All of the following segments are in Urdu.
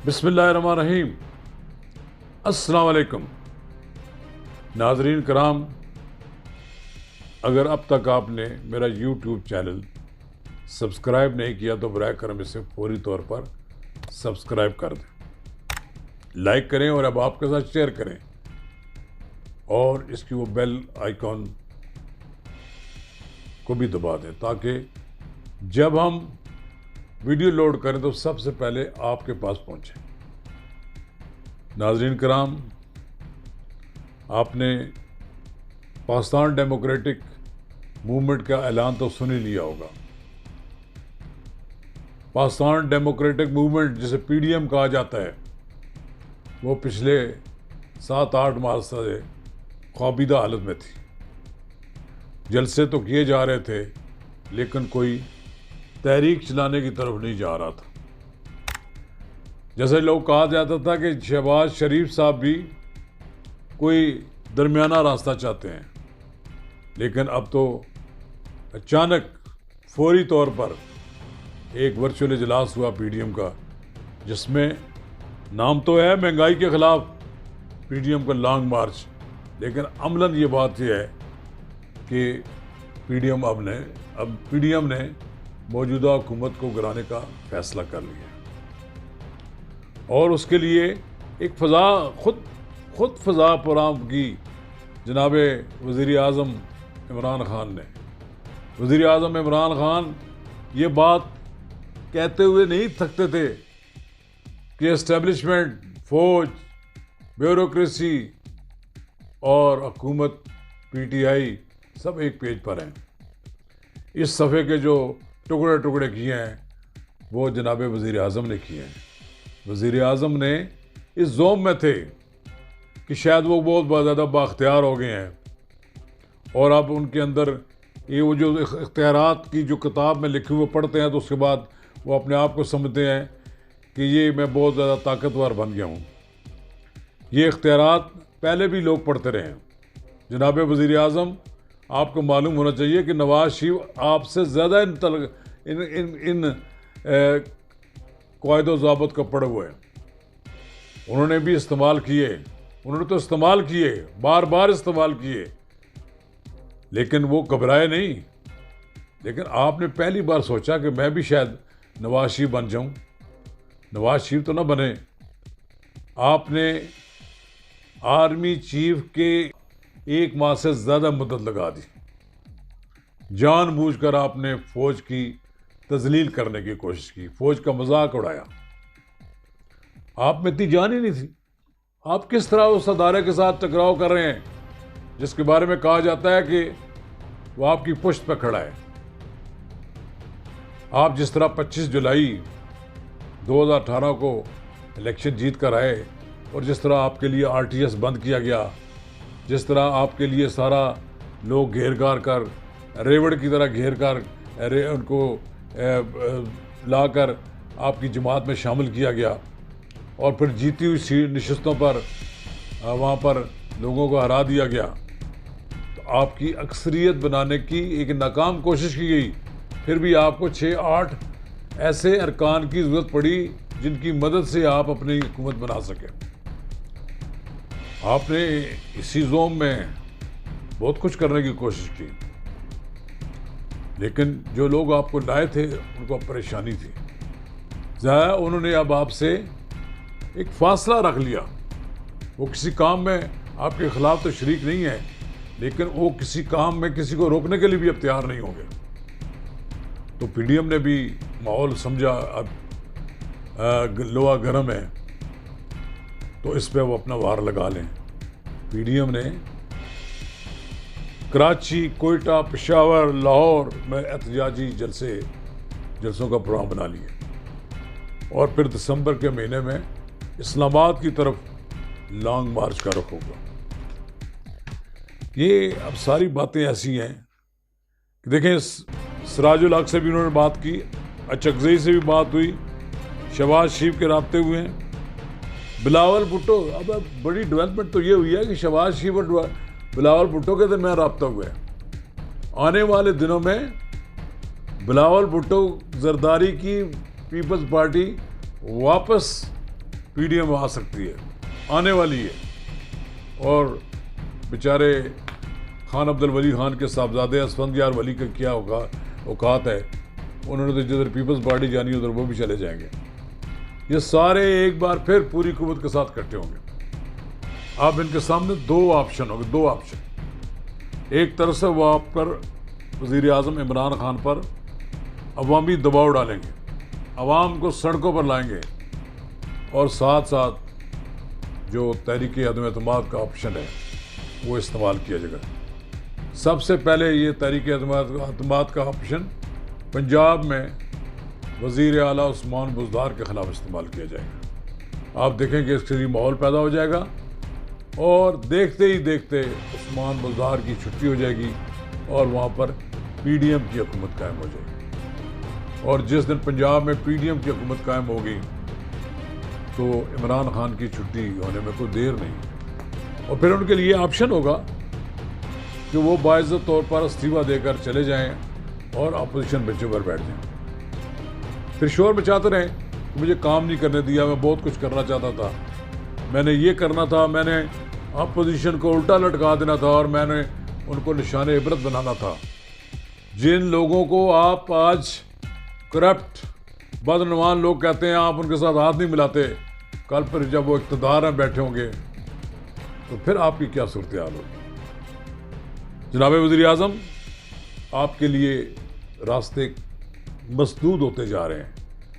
بسم اللہ الرحمن الرحیم۔ السلام علیکم ناظرین کرام، اگر اب تک آپ نے میرا یوٹیوب چینل سبسکرائب نہیں کیا تو براہ کرم اسے فوری طور پر سبسکرائب کر دیں، لائک کریں اور اب آپ کے ساتھ شیئر کریں، اور اس کی وہ بیل آئیکن کو بھی دبا دیں تاکہ جب ہم ویڈیو لوڈ کریں تو سب سے پہلے آپ کے پاس پہنچے۔ ناظرین کرام، آپ نے پاکستان ڈیموکریٹک موومنٹ کا اعلان تو سن ہی لیا ہوگا۔ پاکستان ڈیموکریٹک موومنٹ جسے پی ڈی ایم کہا جاتا ہے، وہ پچھلے 7-8 ماہ سے خوابیدہ حالت میں تھی۔ جلسے تو کیے جا رہے تھے لیکن کوئی تحریک چلانے کی طرف نہیں جا رہا تھا۔ جیسے لوگ کہا جاتا تھا کہ شہباز شریف صاحب بھی کوئی درمیانہ راستہ چاہتے ہیں، لیکن اب تو اچانک فوری طور پر ایک ورچوئل اجلاس ہوا پی ڈی ایم کا، جس میں نام تو ہے مہنگائی کے خلاف پی ڈی ایم کا لانگ مارچ، لیکن عملاً یہ بات یہ ہے کہ پی ڈی ایم نے موجودہ حکومت کو گرانے کا فیصلہ کر لیا، اور اس کے لیے ایک خود فضا فراہم کی جناب وزیر اعظم عمران خان نے۔ وزیر اعظم عمران خان یہ بات کہتے ہوئے نہیں تھکتے تھے کہ اسٹیبلشمنٹ، فوج، بیوروکریسی اور حکومت پی ٹی آئی سب ایک پیج پر ہیں۔ اس صفحے کے جو ٹکڑے کیے ہیں وہ جناب وزیر اعظم نے کیے ہیں۔ وزیر اعظم نے اس زوم میں تھے کہ شاید وہ بہت زیادہ بااختیار ہو گئے ہیں، اور اب ان کے اندر یہ وہ جو اختیارات کی جو کتاب میں لکھے ہوئے پڑھتے ہیں تو اس کے بعد وہ اپنے آپ کو سمجھتے ہیں کہ یہ میں بہت زیادہ طاقتور بن گیا ہوں۔ یہ اختیارات پہلے بھی لوگ پڑھتے رہے ہیں۔ جناب وزیر اعظم، آپ کو معلوم ہونا چاہیے کہ نواز شریف آپ سے زیادہ ان قواعد و ضوابط کا پڑھے ہوئے ہیں۔ انہوں نے بھی استعمال کیے، انہوں نے تو استعمال کیے، بار بار استعمال کیے، لیکن وہ گھبرائے نہیں۔ لیکن آپ نے پہلی بار سوچا کہ میں بھی شاید نواز شریف بن جاؤں۔ نواز شریف تو نہ بنے، آپ نے آرمی چیف کے 1 ماہ سے زیادہ مدت لگا دی۔ جان بوجھ کر آپ نے فوج کی تذلیل کرنے کی کوشش کی، فوج کا مذاق اڑایا۔ آپ میں اتنی جان ہی نہیں تھی۔ آپ کس طرح اس ادارے کے ساتھ ٹکراؤ کر رہے ہیں جس کے بارے میں کہا جاتا ہے کہ وہ آپ کی پشت پہ کھڑا ہے؟ آپ جس طرح 25 جولائی 2018 کو الیکشن جیت کر آئے، اور جس طرح آپ کے لیے آر ٹی ایس بند کیا گیا، جس طرح آپ کے لیے سارا لوگ گھیر گھار کر، ریوڑ کی طرح گھیر کر ان کو لا کر آپ کی جماعت میں شامل کیا گیا، اور پھر جیتی ہوئی نشستوں پر وہاں پر لوگوں کو ہرا دیا گیا، تو آپ کی اکثریت بنانے کی ایک ناکام کوشش کی گئی۔ پھر بھی آپ کو 6-8 ایسے ارکان کی ضرورت پڑی جن کی مدد سے آپ اپنی حکومت بنا سکیں۔ آپ نے اسی زوم میں بہت کچھ کرنے کی کوشش کی، لیکن جو لوگ آپ کو لائے تھے ان کو پریشانی تھی۔ ظاہر انہوں نے اب آپ سے ایک فاصلہ رکھ لیا۔ وہ کسی کام میں آپ کے خلاف تو شریک نہیں ہے، لیکن وہ کسی کام میں کسی کو روکنے کے لیے بھی اب تیار نہیں ہوں گے۔ تو پی ڈی ایم نے بھی ماحول سمجھا اب لوہا گرم ہے، تو اس پہ وہ اپنا وار لگا لیں۔ پی ڈی ایم نے کراچی، کوئٹہ، پشاور، لاہور میں احتجاجی جلسوں کا پروگرام بنا لیا، اور پھر دسمبر کے مہینے میں اسلام آباد کی طرف لانگ مارچ کا رخ ہوگا۔ یہ اب ساری باتیں ایسی ہیں کہ دیکھیں، سراج الحق سے بھی انہوں نے بات کی، اچکزئی سے بھی بات ہوئی، شہباز شریف کے رابطے ہوئے ہیں، بلاول بھٹو۔ اب بڑی ڈیولپمنٹ تو یہ ہوئی ہے کہ شہباز شریف اور بلاول بھٹو کے درمیان رابطہ ہوا ہے۔ آنے والے دنوں میں بلاول بھٹو زرداری کی پیپلز پارٹی واپس پی ڈی ایم آ سکتی ہے، آنے والی ہے۔ اور بیچارے خان عبد الولی خان کے صاحبزادے اسفندیار ولی کا کیا اوقات ہے، انہوں نے تو جدھر پیپلز پارٹی جانی ادھر وہ بھی چلے جائیں گے۔ یہ سارے ایک بار پھر پوری قوت کے ساتھ اکٹھے ہوں گے۔ اب ان کے سامنے دو آپشن ہوں گے، دو آپشن۔ ایک طرف سے وہ آپ پر وزیر اعظم عمران خان پر عوامی دباؤ ڈالیں گے، عوام کو سڑکوں پر لائیں گے، اور ساتھ ساتھ جو تحریک عدم اعتماد کا آپشن ہے وہ استعمال کیا جائے گا۔ سب سے پہلے یہ تحریک عدم اعتماد کا آپشن پنجاب میں وزیر اعلیٰ عثمان بزدار کے خلاف استعمال کیا جائے گا۔ آپ دیکھیں کہ اس کے لیے ماحول پیدا ہو جائے گا، اور دیکھتے ہی دیکھتے عثمان بزدار کی چھٹی ہو جائے گی اور وہاں پر پی ڈی ایم کی حکومت قائم ہو جائے گی۔ اور جس دن پنجاب میں پی ڈی ایم کی حکومت قائم ہوگی تو عمران خان کی چھٹی ہونے میں کوئی دیر نہیں، اور پھر ان کے لیے آپشن ہوگا کہ وہ باعزت طور پر استعفیٰ دے کر چلے جائیں اور اپوزیشن بنچوں پر بیٹھ جائیں، پھر شور مچاتے رہیں کہ مجھے کام نہیں کرنے دیا، میں بہت کچھ کرنا چاہتا تھا، میں نے یہ کرنا تھا، میں نے اپوزیشن کو الٹا لٹکا دینا تھا، اور میں نے ان کو نشان عبرت بنانا تھا۔ جن لوگوں کو آپ آج کرپٹ بدعنوان لوگ کہتے ہیں، آپ ان کے ساتھ ہاتھ نہیں ملاتے، کل پھر جب وہ اقتدار میں بیٹھے ہوں گے تو پھر آپ کی کیا صورتحال ہوگی؟ جناب وزیر اعظم، آپ کے لیے راستے مسدود ہوتے جا رہے ہیں،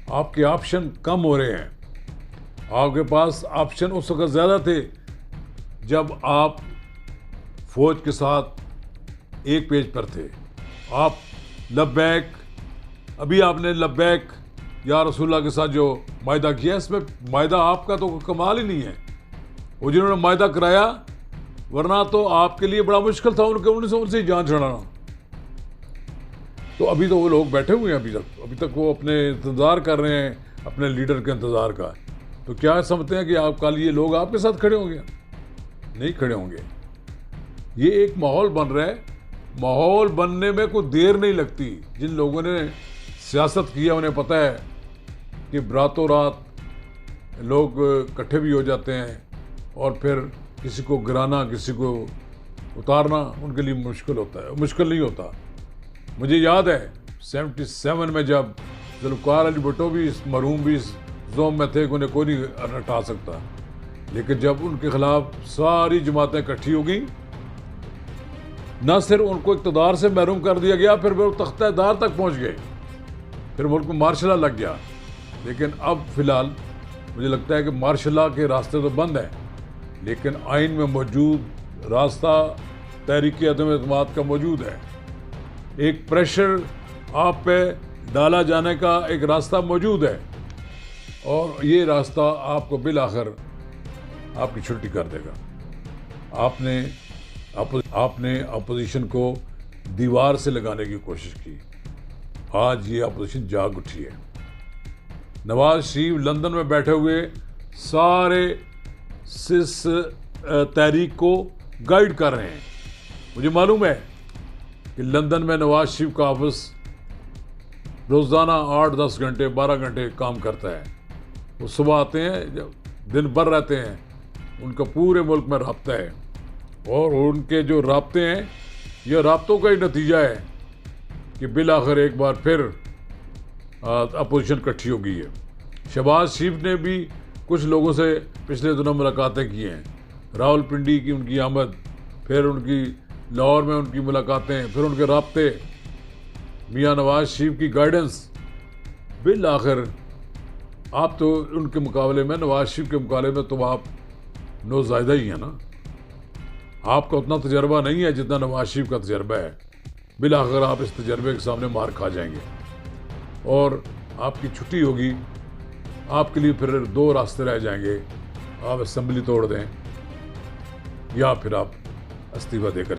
آپ کے آپشن کم ہو رہے ہیں۔ آپ کے پاس آپشن اس وقت زیادہ تھے جب آپ فوج کے ساتھ ایک پیج پر تھے، آپ لبیک، ابھی آپ نے لبیک یا رسول اللہ کے ساتھ جو معاہدہ کیا، اس میں معاہدہ آپ کا تو کمال ہی نہیں ہے، وہ جنہوں نے معاہدہ کرایا، ورنہ تو آپ کے لیے بڑا مشکل تھا ان سے جان چھڑانا۔ تو ابھی تو وہ لوگ بیٹھے ہوئے ہیں، ابھی تک وہ اپنے انتظار کر رہے ہیں، اپنے لیڈر کے انتظار کا۔ تو کیا سمجھتے ہیں کہ آپ کل یہ لوگ آپ کے ساتھ کھڑے ہوں گے؟ نہیں کھڑے ہوں گے۔ یہ ایک ماحول بن رہا ہے، ماحول بننے میں کوئی دیر نہیں لگتی۔ جن لوگوں نے سیاست کیا انہیں پتہ ہے کہ راتوں رات لوگ اکٹھے بھی ہو جاتے ہیں، اور پھر کسی کو گرانا، کسی کو اتارنا ان کے لیے مشکل ہوتا ہے، مشکل نہیں ہوتا۔ مجھے یاد ہے 77 میں جب ذوالفقار علی بھٹو بھی اس مرحوم بھی اس زوم میں تھے کہ انہیں کوئی نہیں ہٹا سکتا، لیکن جب ان کے خلاف ساری جماعتیں اکٹھی ہو گئیں، نہ صرف ان کو اقتدار سے محروم کر دیا گیا، پھر وہ تختہ دار تک پہنچ گئے، پھر ملک میں مارشل لا لگ گیا۔ لیکن اب فی الحال مجھے لگتا ہے کہ مارشل لا کے راستے تو بند ہیں، لیکن آئین میں موجود راستہ تحریک عدم اعتماد کا موجود ہے۔ ایک پریشر آپ پہ ڈالا جانے کا ایک راستہ موجود ہے، اور یہ راستہ آپ کو بالآخر آپ کی چھٹی کر دے گا۔ آپ نے اپوزیشن کو دیوار سے لگانے کی کوشش کی، آج یہ اپوزیشن جاگ اٹھی ہے۔ نواز شریف لندن میں بیٹھے ہوئے سارے تحریک کو گائیڈ کر رہے ہیں۔ مجھے معلوم ہے کہ لندن میں نواز شریف کا آفس روزانہ 8-10 گھنٹے 12 گھنٹے کام کرتا ہے۔ وہ صبح آتے ہیں، جب دن بھر رہتے ہیں، ان کا پورے ملک میں رابطہ ہے، اور ان کے جو رابطے ہیں، یہ رابطوں کا ہی نتیجہ ہے کہ بالآخر ایک بار پھر اپوزیشن اکٹھی ہو گئی ہے۔ شہباز شریف نے بھی کچھ لوگوں سے پچھلے دنوں ملاقاتیں کی ہیں، راول پنڈی کی ان کی آمد، پھر ان کی لاہور میں ان کی ملاقاتیں، پھر ان کے رابطے، میاں نواز شریف کی گائیڈنس۔ بالآخر آپ تو ان کے مقابلے میں، نواز شریف کے مقابلے میں تو آپ نوزائیدہ ہی ہیں نا، آپ کا اتنا تجربہ نہیں ہے جتنا نواز شریف کا تجربہ ہے۔ بالآخر آپ اس تجربے کے سامنے مار کھا جائیں گے، اور آپ کی چھٹی ہوگی۔ آپ کے لیے پھر دو راستے رہ جائیں گے، آپ اسمبلی توڑ دیں یا پھر آپ استعفیٰ دے کر